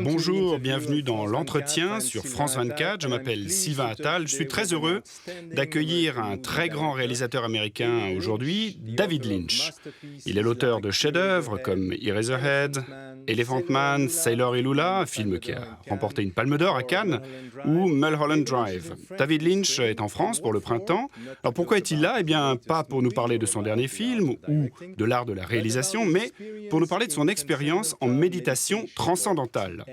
Bonjour, bienvenue dans l'entretien sur France 24. Je m'appelle Sylvain Attal. Je suis très heureux d'accueillir un très grand réalisateur américain aujourd'hui, David Lynch. Il est l'auteur de chefs-d'œuvre comme Eraserhead, Elephant Man, Sailor et Lula, un film qui a remporté une Palme d'Or à Cannes, ou Mulholland Drive. David Lynch est en France pour le printemps. Alors pourquoi est-il là ? Eh bien, pas pour nous parler de son dernier film ou de l'art de la réalisation, mais pour nous parler de son expérience en méditation transcendantale.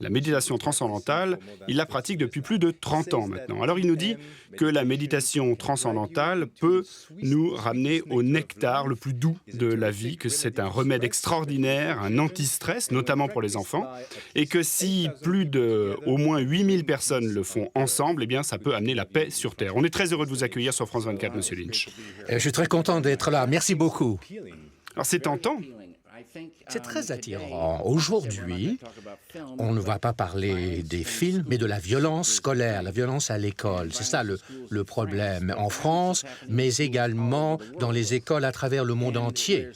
La méditation transcendantale, il la pratique depuis plus de 30 ans maintenant. Alors il nous dit que la méditation transcendantale peut nous ramener au nectar le plus doux de la vie, que c'est un remède extraordinaire, un anti-stress, notamment pour les enfants, et que si plus de au moins 8000 personnes le font ensemble, eh bien ça peut amener la paix sur Terre. On est très heureux de vous accueillir sur France 24, Monsieur Lynch. Je suis très content d'être là. Merci beaucoup. Alors c'est tentant. C'est très attirant. Aujourd'hui, on ne va pas parler des films, mais de la violence scolaire, la violence à l'école. C'est ça le problème en France, mais également dans les écoles à travers le monde entier.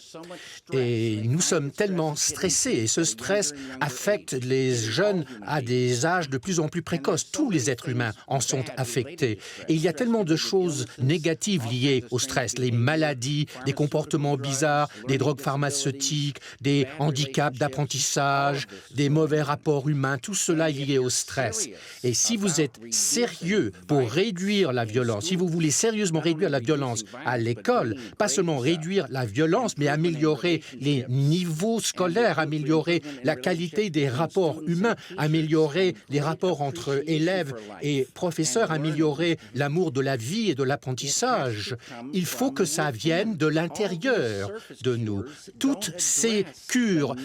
Et nous sommes tellement stressés, et ce stress affecte les jeunes à des âges de plus en plus précoces. Tous les êtres humains en sont affectés. Et il y a tellement de choses négatives liées au stress, les maladies, des comportements bizarres, des drogues pharmaceutiques, des handicaps d'apprentissage, des mauvais rapports humains, tout cela est lié au stress. Et si vous êtes sérieux pour réduire la violence, si vous voulez sérieusement réduire la violence à l'école, pas seulement réduire la violence, mais améliorer les niveaux scolaires, améliorer la qualité des rapports humains, améliorer les rapports entre élèves et professeurs, améliorer l'amour de la vie et de l'apprentissage, il faut que ça vienne de l'intérieur de nous. Toutes ces cures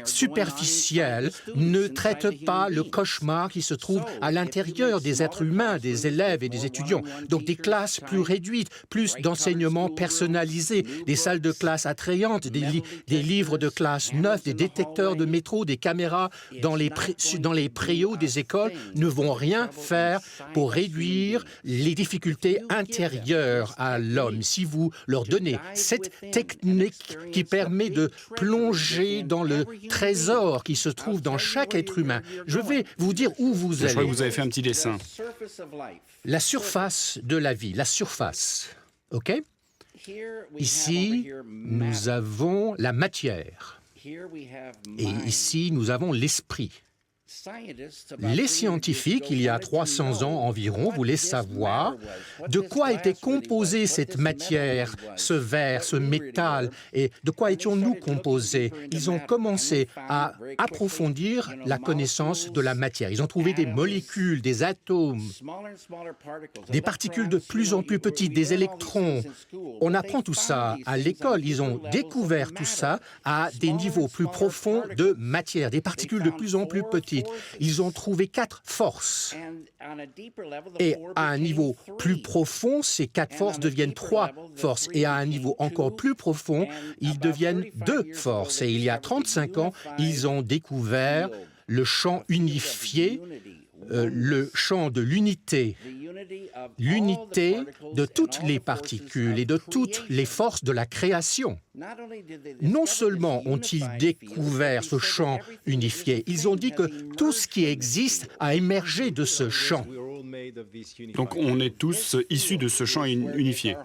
superficielles ne traitent pas le cauchemar qui se trouve à l'intérieur des êtres humains, des élèves et des étudiants. Donc des classes plus réduites, plus d'enseignements personnalisés, des salles de classe attrayantes, des livres de classe neufs, des détecteurs de métro, des caméras dans les préaux des écoles ne vont rien faire pour réduire les difficultés intérieures à l'homme. Si vous leur donnez cette technique qui permet de plonger dans le trésor qui se trouve dans chaque être humain. Je vais vous dire où vous allez. Je crois que vous avez fait un petit dessin. La surface de la vie, la surface, OK ? Ici, nous avons la matière. Et ici, nous avons l'esprit. Les scientifiques, il y a 300 ans environ, voulaient savoir de quoi était composée cette matière, ce verre, ce métal, et de quoi étions-nous composés. Ils ont commencé à approfondir la connaissance de la matière. Ils ont trouvé des molécules, des atomes, des particules de plus en plus petites, des électrons. On apprend tout ça à l'école. Ils ont découvert tout ça à des niveaux plus profonds de matière, des particules de plus en plus petites. Ils ont trouvé 4 forces. Et à un niveau plus profond, ces 4 forces deviennent 3 forces. Et à un niveau encore plus profond, ils deviennent 2 forces. Et il y a 35 ans, ils ont découvert le champ unifié, le champ de l'unité de toutes les particules et de toutes les forces de la création. Non seulement ont-ils découvert ce champ unifié, ils ont dit que tout ce qui existe a émergé de ce champ. Donc on est tous issus de ce champ unifié.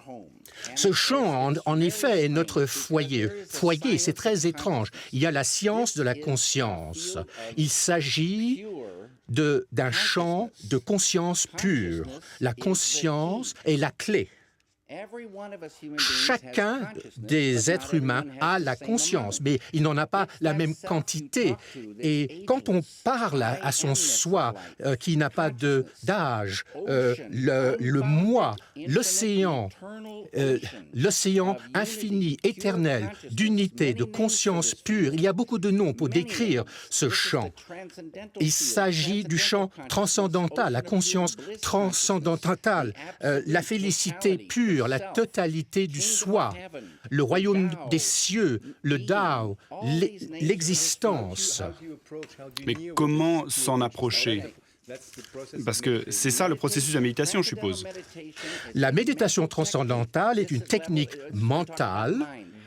Ce champ, en effet, est notre foyer. Foyer, c'est très étrange. Il y a la science de la conscience. Il s'agit d'un champ de conscience pure. La conscience est la clé. Chacun des êtres humains a la conscience, mais il n'en a pas la même quantité. Et quand on parle à son soi, qui n'a pas d'âge, le moi, l'océan infini, éternel, d'unité, de conscience pure, il y a beaucoup de noms pour décrire ce champ. Il s'agit du champ transcendantal, la conscience transcendantale, la félicité pure, la totalité du soi, le royaume des cieux, le Tao, l'existence. Mais comment s'en approcher ? Parce que c'est ça le processus de la méditation, je suppose. La méditation transcendantale est une technique mentale.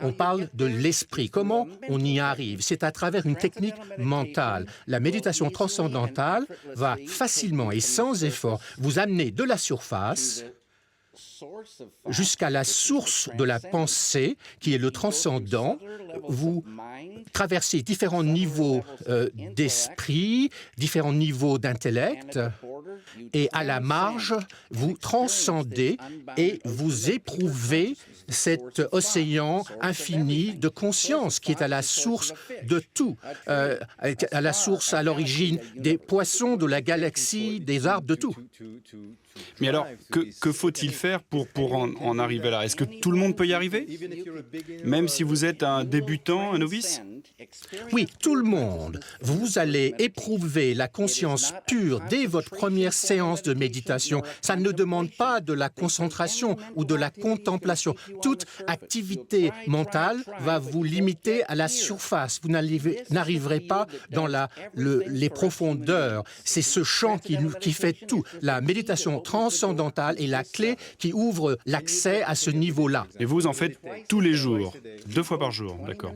On parle de l'esprit. Comment on y arrive? C'est à travers une technique mentale. La méditation transcendantale va facilement et sans effort vous amener de la surface jusqu'à la source de la pensée, qui est le transcendant. Vous traversez différents niveaux d'esprit, différents niveaux d'intellect, et à la marge, vous transcendez et vous éprouvez cet océan infini de conscience qui est à la source de tout, à la source, à l'origine des poissons, de la galaxie, des arbres, de tout. Mais alors, que faut-il faire pour en arriver là? Est-ce que tout le monde peut y arriver? Même si vous êtes un débutant, un novice? Oui, tout le monde. Vous allez éprouver la conscience pure dès votre première séance de méditation. Ça ne demande pas de la concentration ou de la contemplation. Toute activité mentale va vous limiter à la surface. Vous n'arriverez pas dans les profondeurs. C'est ce champ qui fait tout. La méditation transcendantale est la clé qui ouvre l'accès à ce niveau-là. Et vous en faites tous les jours, 2 fois par jour, d'accord?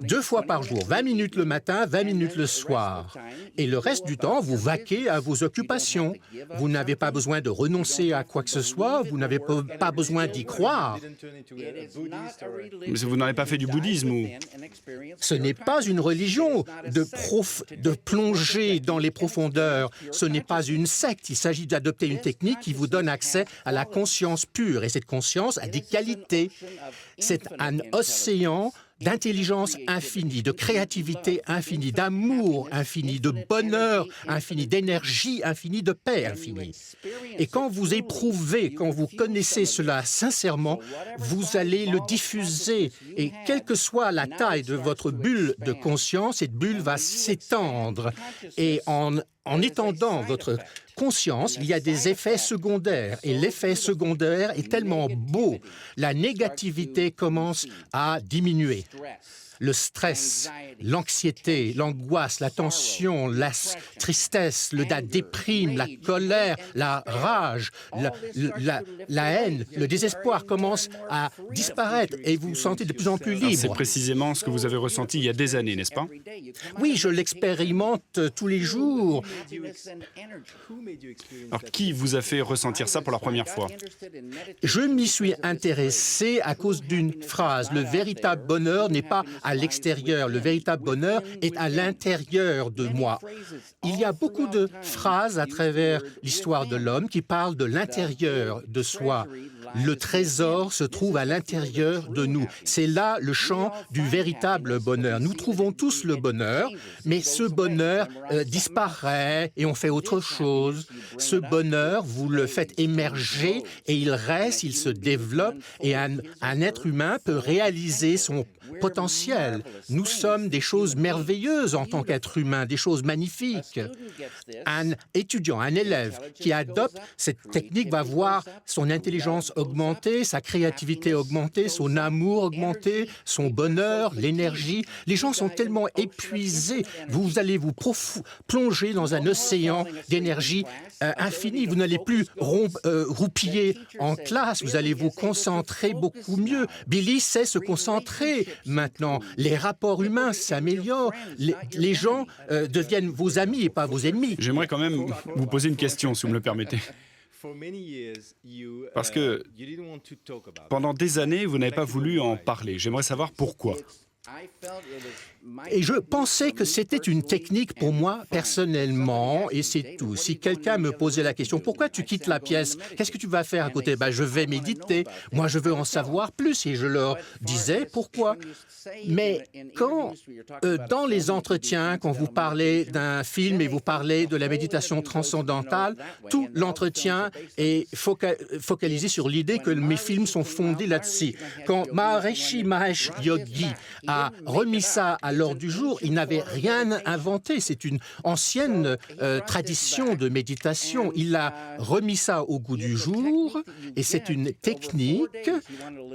2 fois par jour, 20 minutes le matin, 20 minutes le soir. Et le reste du temps, vous vaquez à vos occupations. Vous n'avez pas besoin de renoncer à quoi que ce soit, vous n'avez pas besoin d'y croire. Mais vous n'avez pas fait du bouddhisme ou... Ce n'est pas une religion de plonger dans les profondeurs. Ce n'est pas une secte. Il s'agit d'adopter une technique qui vous donne accès à la conscience pure. Et cette conscience a des qualités. C'est un océan d'intelligence infinie, de créativité infinie, d'amour infini, de bonheur infini, d'énergie infinie, de paix infinie. Et quand vous éprouvez, quand vous connaissez cela sincèrement, vous allez le diffuser. Et quelle que soit la taille de votre bulle de conscience, cette bulle va s'étendre. Et en étendant votre conscience, il y a des effets secondaires. Et l'effet secondaire est tellement beau. La négativité commence à diminuer. Le stress, l'anxiété, l'angoisse, la tension, la tristesse, la déprime, la colère, la rage, la haine, le désespoir commencent à disparaître et vous vous sentez de plus en plus libre. C'est précisément ce que vous avez ressenti il y a des années, n'est-ce pas? Oui, je l'expérimente tous les jours. Alors, qui vous a fait ressentir ça pour la première fois? Je m'y suis intéressé à cause d'une phrase. Le véritable bonheur n'est pas à l'extérieur. Le véritable bonheur est à l'intérieur de moi. Il y a beaucoup de phrases à travers l'histoire de l'homme qui parlent de l'intérieur de soi. Le trésor se trouve à l'intérieur de nous. C'est là le champ du véritable bonheur. Nous trouvons tous le bonheur, mais ce bonheur disparaît et on fait autre chose. Ce bonheur, vous le faites émerger et il reste, il se développe et un être humain peut réaliser son potentiel. Nous sommes des choses merveilleuses en tant qu'être humain, des choses magnifiques. Un étudiant, un élève qui adopte cette technique va voir son intelligence augmenter, sa créativité augmenter, son amour augmenter, son bonheur, l'énergie. Les gens sont tellement épuisés. Vous allez vous plonger dans un océan d'énergie infinie. Vous n'allez plus roupiller en classe. Vous allez vous concentrer beaucoup mieux. Billy sait se concentrer maintenant. Les rapports humains s'améliorent. Les gens deviennent vos amis et pas vos ennemis. J'aimerais quand même vous poser une question, si vous me le permettez. Parce que pendant des années, vous n'avez pas voulu en parler. J'aimerais savoir pourquoi. Et je pensais que c'était une technique pour moi personnellement, et c'est tout. Si quelqu'un me posait la question, pourquoi tu quittes la pièce? Qu'est-ce que tu vas faire à côté? Je vais méditer. Moi, je veux en savoir plus. Et je leur disais pourquoi. Mais quand, dans les entretiens, quand vous parlez d'un film et vous parlez de la méditation transcendantale, tout l'entretien est focalisé sur l'idée que mes films sont fondés là-dessus. Quand Maharishi Mahesh Yogi a remis ça à l'ordre du jour. Il n'avait rien inventé. C'est une ancienne tradition de méditation. Il a remis ça au goût du jour et c'est une technique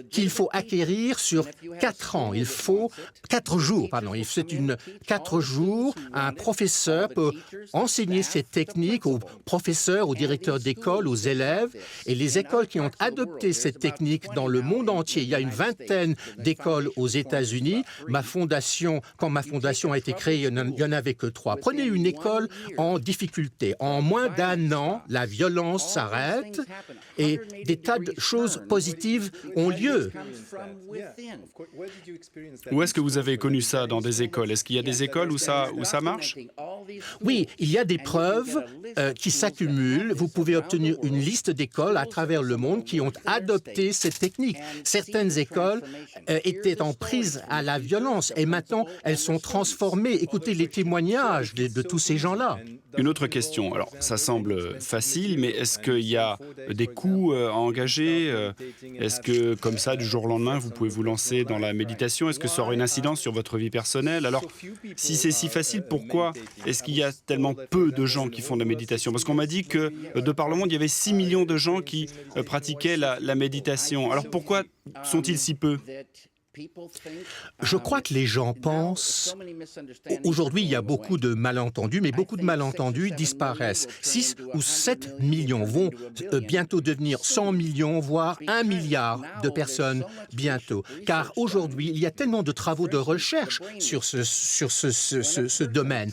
qu'il faut acquérir sur 4 ans. Il faut 4 jours, pardon. C'est 4 jours. Un professeur peut enseigner cette technique aux professeurs, aux directeurs d'école, aux élèves. Et les écoles qui ont adopté cette technique dans le monde entier, il y a une vingtaine d'écoles aux États-Unis. Quand ma fondation a été créée, il n'y en avait que 3. Prenez une école en difficulté. En moins d'1 an, la violence s'arrête et des tas de choses positives ont lieu. Où est-ce que vous avez connu ça dans des écoles? Est-ce qu'il y a des écoles où ça marche? Oui, il y a des preuves qui s'accumulent. Vous pouvez obtenir une liste d'écoles à travers le monde qui ont adopté cette technique. Certaines écoles étaient en prise à la violence et maintenant elles sont transformées. Écoutez les témoignages de tous ces gens-là. Une autre question. Alors, ça semble facile, mais est-ce qu'il y a des coûts à engager? Est-ce que, comme ça, du jour au lendemain, vous pouvez vous lancer dans la méditation? Est-ce que ça aura une incidence sur votre vie personnelle? Alors, si c'est si facile, pourquoi est-ce qu'il y a tellement peu de gens qui font de la méditation? Parce qu'on m'a dit que, de par le monde, il y avait 6 millions de gens qui pratiquaient la méditation. Alors, pourquoi sont-ils si peu? Je crois que les gens pensent... Aujourd'hui, il y a beaucoup de malentendus, mais beaucoup de malentendus disparaissent. 6 ou 7 millions vont bientôt devenir 100 millions, voire 1 milliard de personnes bientôt. Car aujourd'hui, il y a tellement de travaux de recherche sur ce domaine.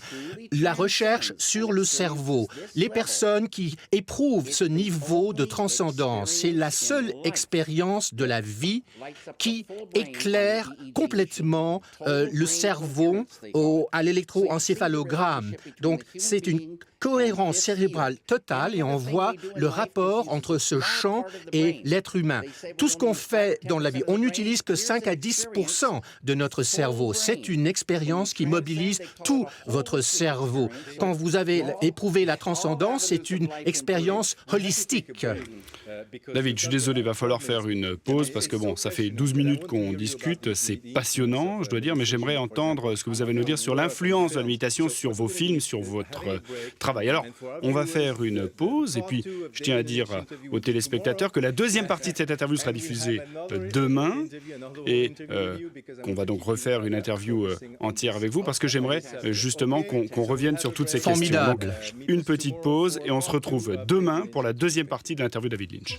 La recherche sur le cerveau. Les personnes qui éprouvent ce niveau de transcendance, c'est la seule expérience de la vie qui éclaire complètement le cerveau à l'électroencéphalogramme. Donc, c'est une cohérence cérébrale totale et on voit le rapport entre ce champ et l'être humain. Tout ce qu'on fait dans la vie, on n'utilise que 5 à 10% de notre cerveau. C'est une expérience qui mobilise tout votre cerveau. Quand vous avez éprouvé la transcendance, c'est une expérience holistique. David, je suis désolé, il va falloir faire une pause parce que bon, ça fait 12 minutes qu'on discute, c'est passionnant, je dois dire, mais j'aimerais entendre ce que vous avez à nous dire sur l'influence de la méditation sur vos films, sur votre travail. Alors, on va faire une pause et puis je tiens à dire aux téléspectateurs que la deuxième partie de cette interview sera diffusée demain et qu'on va donc refaire une interview entière avec vous parce que j'aimerais justement qu'on revienne sur toutes ces questions. Donc, une petite pause et on se retrouve demain pour la deuxième partie de l'interview de David Lynch.